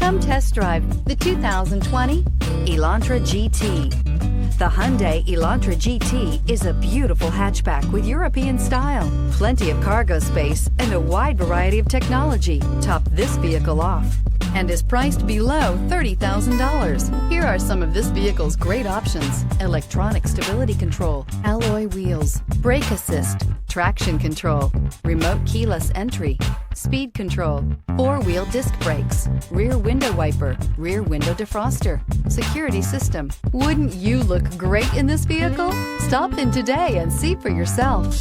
Come test drive the 2020 Elantra GT. The Hyundai Elantra GT is a beautiful hatchback with European style, plenty of cargo space, and a wide variety of technology. Top this vehicle off and is priced below $30,000. Here are some of this vehicle's great options: electronic stability control, alloy wheels, brake assist, traction control, remote keyless entry, speed control, four-wheel disc brakes, rear window wiper, rear window defroster, security system. Wouldn't you look great in this vehicle? Stop in today and see for yourself.